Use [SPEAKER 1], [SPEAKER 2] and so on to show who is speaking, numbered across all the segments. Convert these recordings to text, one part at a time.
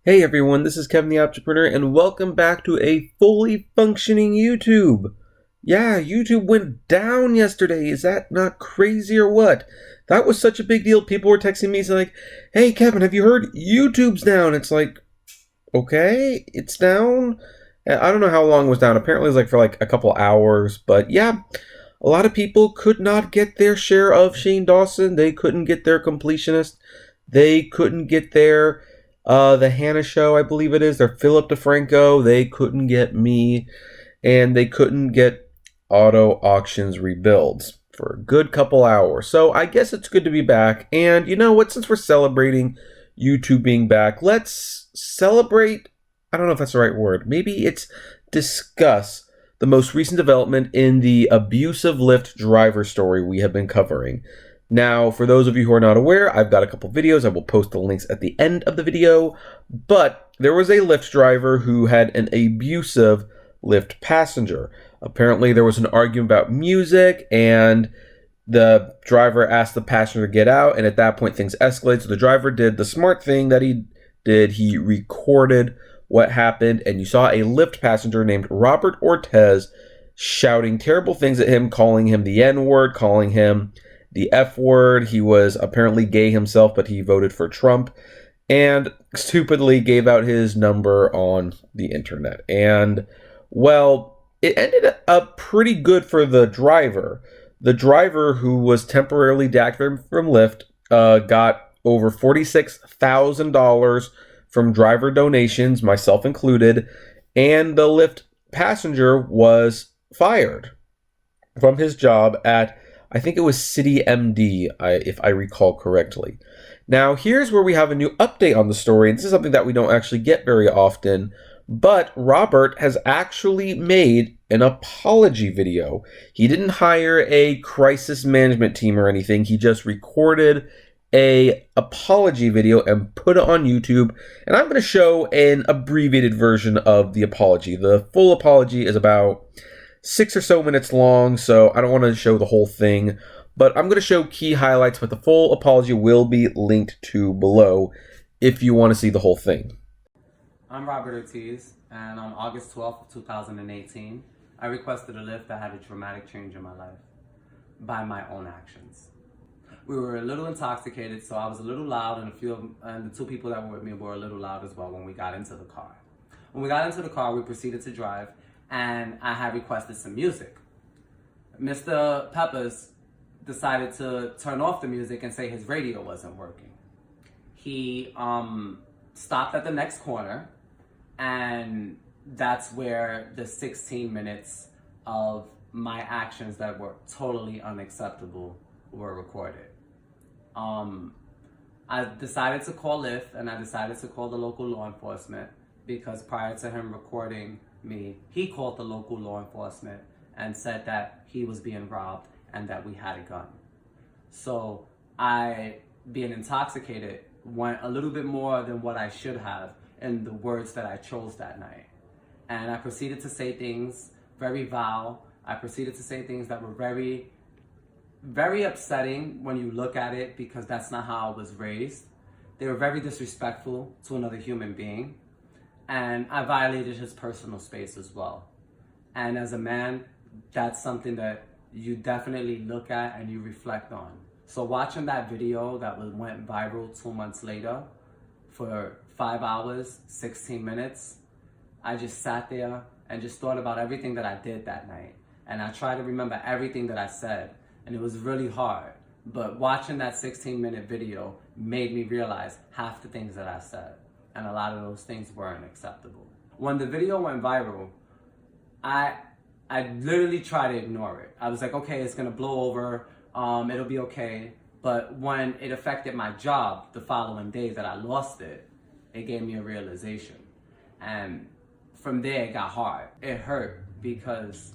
[SPEAKER 1] Hey everyone, this is Kevin the Apptrepreneur, and welcome back to a fully functioning YouTube. Yeah, YouTube went down yesterday. Is that not crazy or what? That was such a big deal. People were texting me saying like, "Hey Kevin, have you heard YouTube's down?" It's like, okay, it's down. I don't know how long it was down. Apparently it was like for like a couple hours, but yeah, a lot of people could not get their share of Shane Dawson. They couldn't get their completionist. They couldn't get their the Hannah Show, I believe it is. Their Philip DeFranco. They couldn't get me, and they couldn't get Auto Auctions Rebuilds for a good couple hours. So I guess it's good to be back. And you know what? Since we're celebrating YouTube being back, let's celebrate. I don't know if that's the right word. Maybe it's discuss the most recent development in the abusive Lyft driver story we have been covering. Now, for those of you who are not aware, I've got a couple videos. I will post the links at the end of the video. But there was a Lyft driver who had an abusive Lyft passenger. Apparently, there was an argument about music, and the driver asked the passenger to get out, and at that point, things escalated. So the driver did the smart thing that he did. He recorded what happened, and you saw a Lyft passenger named Robert Ortiz shouting terrible things at him, calling him the N-word, calling him the F word. He was apparently gay himself, but he voted for Trump, and stupidly gave out his number on the internet. And, well, it ended up pretty good for the driver. The driver, who was temporarily deactivated from Lyft, got over $46,000 from driver donations, myself included, and the Lyft passenger was fired from his job at, I think it was City MD, if I recall correctly. Now, here's where we have a new update on the story, and this is something that we don't actually get very often, but Robert has actually made an apology video. He didn't hire a crisis management team or anything. He just recorded a apology video and put it on YouTube, and I'm going to show an abbreviated version of the apology. The full apology is about 6 or so minutes long, so I don't want to show the whole thing, but I'm going to show key highlights, but the full apology will be linked to below if you want to see the whole thing.
[SPEAKER 2] I'm Robert Ortiz, and on August 12th of 2018, I requested a Lyft that had a dramatic change in my life by my own actions. We were a little intoxicated, so I was a little loud, and the two people that were with me were a little loud as well when we got into the car. When we got into the car, we proceeded to drive, and I had requested some music. Mr. Peppers decided to turn off the music and say his radio wasn't working. He stopped at the next corner, and that's where the 16 minutes of my actions that were totally unacceptable were recorded. I decided to call Lyft, and I decided to call the local law enforcement, because prior to him recording me, he called the local law enforcement and said that he was being robbed and that we had a gun. So I, being intoxicated, went a little bit more than what I should have in the words that I chose that night. And I proceeded to say things very vile. I proceeded to say things that were very, very upsetting when you look at it, because that's not how I was raised. They were very disrespectful to another human being. And I violated his personal space as well. And as a man, that's something that you definitely look at and you reflect on. So watching that video that went viral 2 months later for 5 hours, 16 minutes, I just sat there and just thought about everything that I did that night. And I tried to remember everything that I said, and it was really hard. But watching that 16-minute video made me realize half the things that I said, and a lot of those things weren't acceptable. When the video went viral, I literally tried to ignore it. I was like, okay, it's gonna blow over, it'll be okay. But when it affected my job the following day that I lost it, it gave me a realization. And from there, it got hard. It hurt because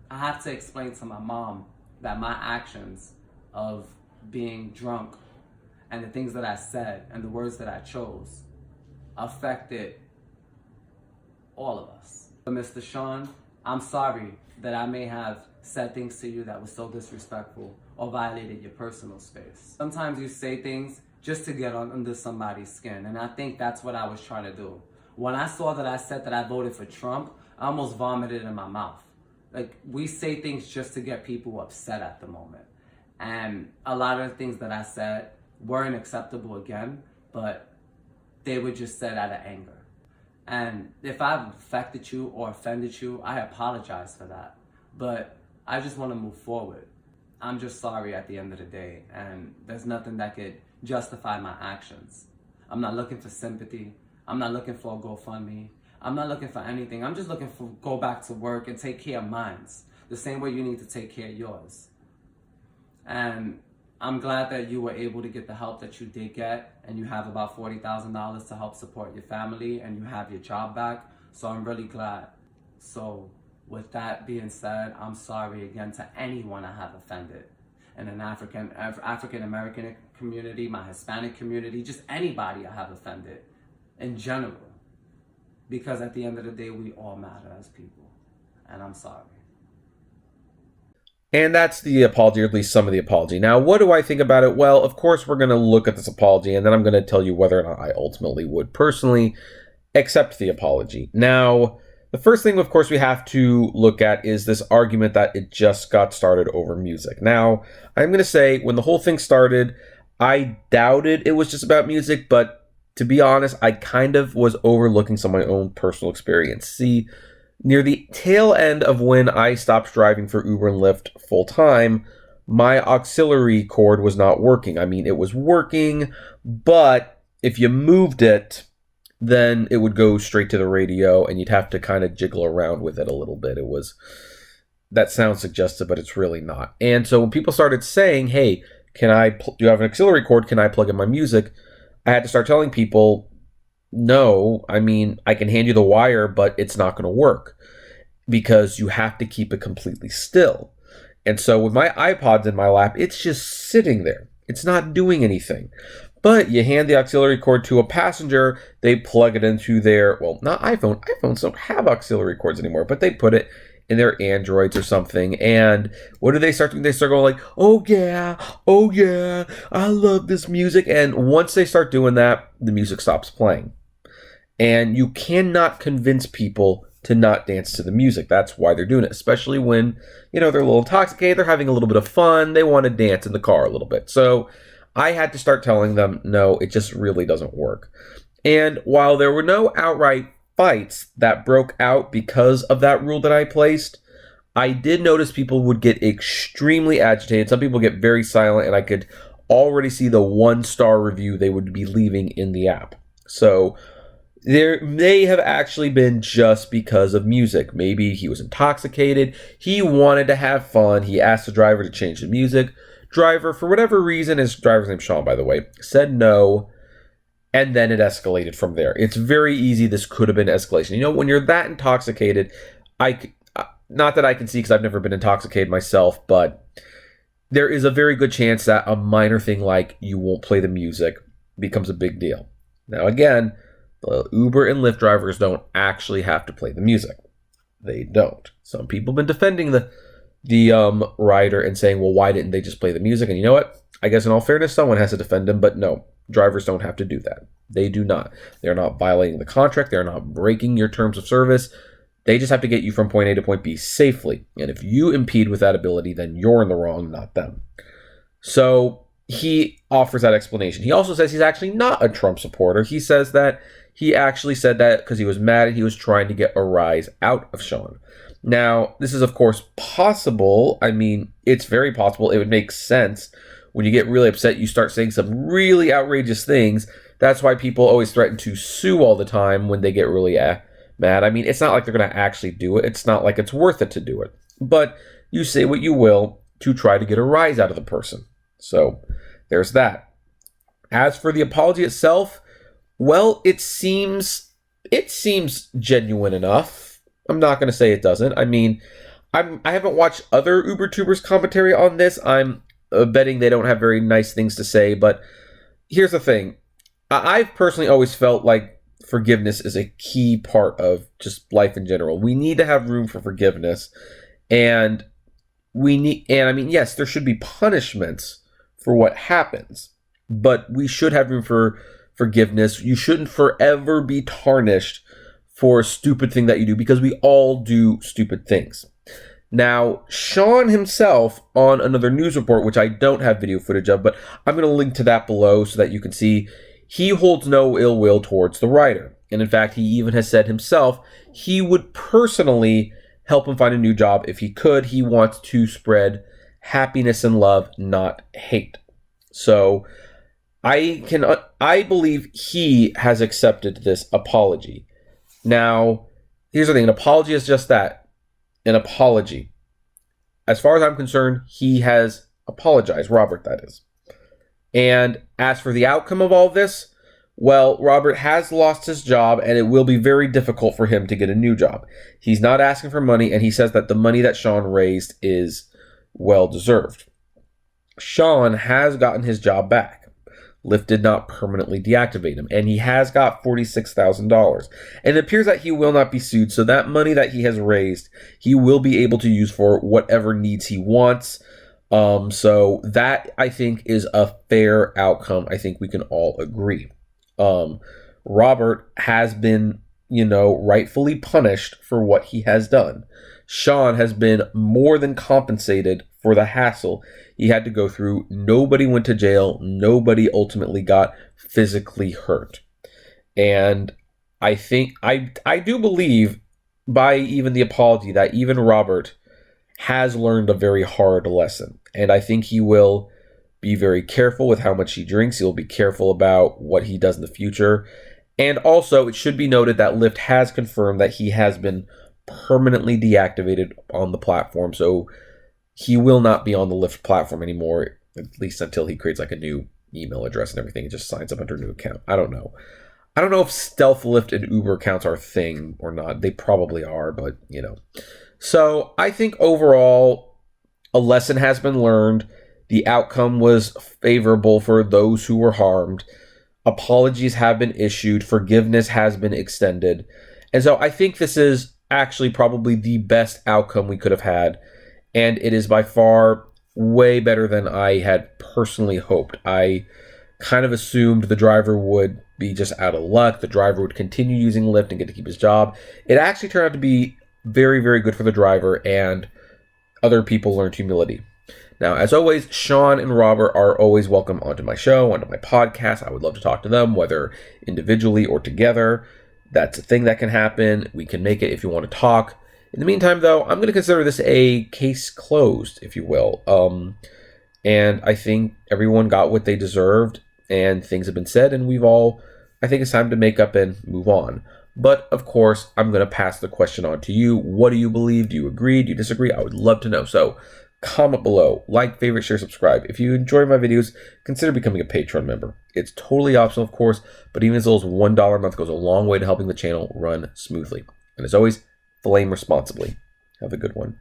[SPEAKER 2] I have to explain to my mom that my actions of being drunk and the things that I said and the words that I chose affected all of us. Mr. Sean, I'm sorry that I may have said things to you that was so disrespectful or violated your personal space. Sometimes you say things just to get under somebody's skin. And I think that's what I was trying to do. When I saw that I said that I voted for Trump, I almost vomited in my mouth. Like, we say things just to get people upset at the moment. And a lot of the things that I said weren't acceptable again, but they were just said out of anger. And if I've affected you or offended you, I apologize for that. But I just want to move forward. I'm just sorry at the end of the day, and there's nothing that could justify my actions. I'm not looking for sympathy. I'm not looking for a GoFundMe. I'm not looking for anything. I'm just looking for go back to work and take care of mine, the same way you need to take care of yours. And I'm glad that you were able to get the help that you did get, and you have about $40,000 to help support your family, and you have your job back. So I'm really glad. So with that being said, I'm sorry again to anyone I have offended. And an African American community, my Hispanic community, just anybody I have offended in general. Because at the end of the day, we all matter as people. And I'm sorry.
[SPEAKER 1] And that's the apology, or at least some of the apology. Now, what do I think about it? Well, of course, we're going to look at this apology, and then I'm going to tell you whether or not I ultimately would personally accept the apology. Now, the first thing, of course, we have to look at is this argument that it just got started over music. Now, I'm going to say when the whole thing started, I doubted it was just about music, but to be honest, I kind of was overlooking some of my own personal experience. See, near the tail end of when I stopped driving for Uber and Lyft full time, my auxiliary cord was not working. I mean, it was working, but if you moved it, then it would go straight to the radio and you'd have to kind of jiggle around with it a little bit. That sounds suggestive, but it's really not. And so when people started saying, hey, do you have an auxiliary cord? Can I plug in my music? I had to start telling people, no, I mean, I can hand you the wire, but it's not going to work because you have to keep it completely still. And so with my iPods in my lap, it's just sitting there. It's not doing anything. But you hand the auxiliary cord to a passenger, they plug it into their, well, not iPhone. iPhones don't have auxiliary cords anymore, but they put it in their Androids or something. And what do they start doing? They start going like, oh yeah, I love this music. And once they start doing that, the music stops playing. And you cannot convince people to not dance to the music. That's why they're doing it, especially when, they're a little intoxicated, they're having a little bit of fun, they want to dance in the car a little bit. So I had to start telling them, no, it just really doesn't work. And while there were no outright fights that broke out because of that rule that I placed, I did notice people would get extremely agitated. Some people get very silent, and I could already see the 1-star review they would be leaving in the app. So there may have actually been just because of music. Maybe he was intoxicated. He wanted to have fun. He asked the driver to change the music. Driver, for whatever reason, his driver's name's Sean, by the way, said no. And then it escalated from there. It's very easy. This could have been escalation. When you're that intoxicated, not that I can see because I've never been intoxicated myself, but there is a very good chance that a minor thing like you won't play the music becomes a big deal. Now, again, the Uber and Lyft drivers don't actually have to play the music. They don't. Some people have been defending the rider and saying, well, why didn't they just play the music? And you know what? I guess in all fairness, someone has to defend them, but no, drivers don't have to do that. They do not. They're not violating the contract. They're not breaking your terms of service. They just have to get you from point A to point B safely. And if you impede with that ability, then you're in the wrong, not them. So he offers that explanation. He also says he's actually not a Trump supporter. He says that he actually said that because he was mad and he was trying to get a rise out of Sean. Now, this is, of course, possible. I mean, it's very possible. It would make sense. When you get really upset, you start saying some really outrageous things. That's why people always threaten to sue all the time when they get really mad. I mean, it's not like they're going to actually do it. It's not like it's worth it to do it. But you say what you will to try to get a rise out of the person. So there's that. As for the apology itself, well, it seems genuine enough. I'm not going to say it doesn't. I mean, I haven't watched other UberTubers commentary on this. I'm betting they don't have very nice things to say, but here's the thing. I've personally always felt like forgiveness is a key part of just life in general. We need to have room for forgiveness, and I mean, yes, there should be punishments for what happens, but we should have room for forgiveness. You shouldn't forever be tarnished for a stupid thing that you do, because we all do stupid things. Now, Sean himself, on another news report, which I don't have video footage of, but I'm going to link to that below so that you can see, he holds no ill will towards the writer. And in fact, he even has said himself he would personally help him find a new job if he could. He wants to spread happiness and love, not hate. So I believe he has accepted this apology. Now, here's the thing. An apology is just that, an apology. As far as I'm concerned, he has apologized. Robert, that is. And as for the outcome of all this, well, Robert has lost his job, and it will be very difficult for him to get a new job. He's not asking for money, and he says that the money that Sean raised is well-deserved. Sean has gotten his job back. Lyft did not permanently deactivate him, and he has got $46,000. And it appears that he will not be sued, so that money that he has raised, he will be able to use for whatever needs he wants. So that, I think, is a fair outcome. I think we can all agree. Robert has been, rightfully punished for what he has done. Sean has been more than compensated for the hassle he had to go through. Nobody went to jail. Nobody ultimately got physically hurt. And I think, I do believe by even the apology that even Robert has learned a very hard lesson. And I think he will be very careful with how much he drinks. He'll be careful about what he does in the future. And also, it should be noted that Lyft has confirmed that he has been permanently deactivated on the platform. So he will not be on the Lyft platform anymore, at least until he creates like a new email address and everything. He just signs up under a new account. I don't know. I don't know if stealth Lyft and Uber accounts are a thing or not. They probably are, but So I think overall, a lesson has been learned. The outcome was favorable for those who were harmed. Apologies have been issued. Forgiveness has been extended. And so I think this is actually probably the best outcome we could have had. And it is by far way better than I had personally hoped. I kind of assumed the driver would be just out of luck. The driver would continue using Lyft and get to keep his job. It actually turned out to be very, very good for the driver, and other people learned humility. Now, as always, Sean and Robert are always welcome onto my show, onto my podcast. I would love to talk to them, whether individually or together. That's a thing that can happen. We can make it if you want to talk. In the meantime, though, I'm going to consider this a case closed, if you will. And I think everyone got what they deserved, and things have been said, and I think it's time to make up and move on. But, of course, I'm going to pass the question on to you. What do you believe? Do you agree? Do you disagree? I would love to know. So, comment below. Like, favorite, share, subscribe. If you enjoy my videos, consider becoming a Patreon member. It's totally optional, of course, but even as little as $1 a month goes a long way to helping the channel run smoothly. And as always, flame responsibly. Have a good one.